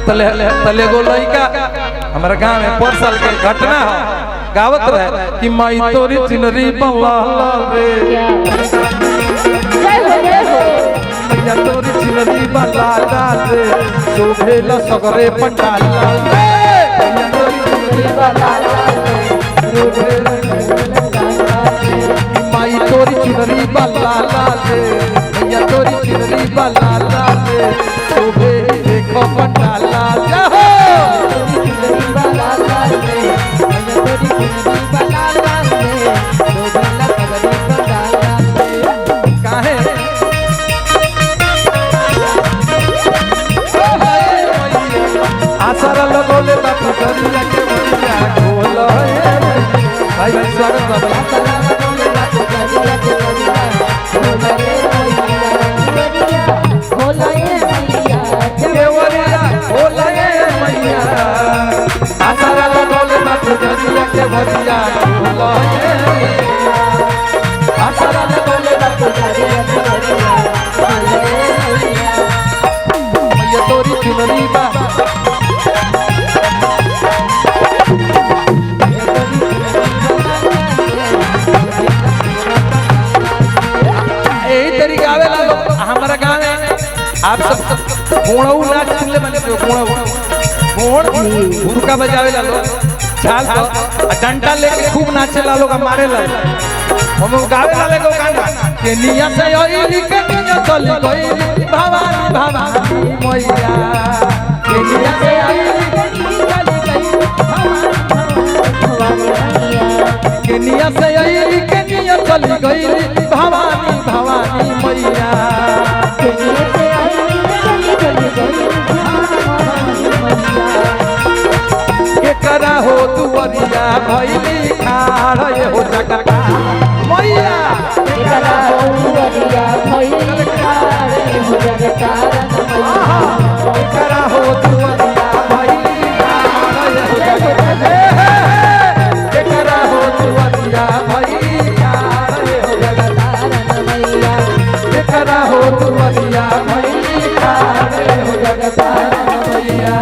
तले तले गो लइका हमारा गांव में पर साल के घटना है गावत रहे कि माई तोरी चिनरी बल्ला रे मैया तोरी चिनरी बल्ला रे शोभेला सगरे पंडाल रे मैया तोरी चिनरी बल्ला रे माई तोरी चिनरी बल्ला रे मैया तोरी चिनरी बल्ला रे शोभे देखो पंडाल जाओ आसारा लगोले बापू करिया के बनिया ढोल भाई स्वागत बाबा आसारा लगोले बापू करिया के बनिया ढोल मैया केवरिया ढोल मैया आसारा लगोले बापू करिया के बनिया ढोल आसारा लगोले बापू करिया के बनिया मैया तोरी चुनरी बा हमारा गाँव में आप सब घोड़ऊ नाच सुनले बने घोड़ भुरका बजावे ला लोग झाल डंडा लेके खूब नाचे ला लोग मारे ला हम गावे ला लेको गाना के निया से ओइली के निया चली गई भवानी भवानी मैया के निया से ओइली के निया चली गई के निया से ओइली के निया चली गई भवानी भवानी मैया करा हो दुवरिया भइली खाड़ हो जगता मैया करा हो दुवरिया भइली खाड़ हो जगता करा हो दुवरिया भइली खाड़ हो जगता करा हो दुवरिया भइली खाड़ हो जगता मैया करा हो दुवरिया भइली खाड़ हो जगता मैया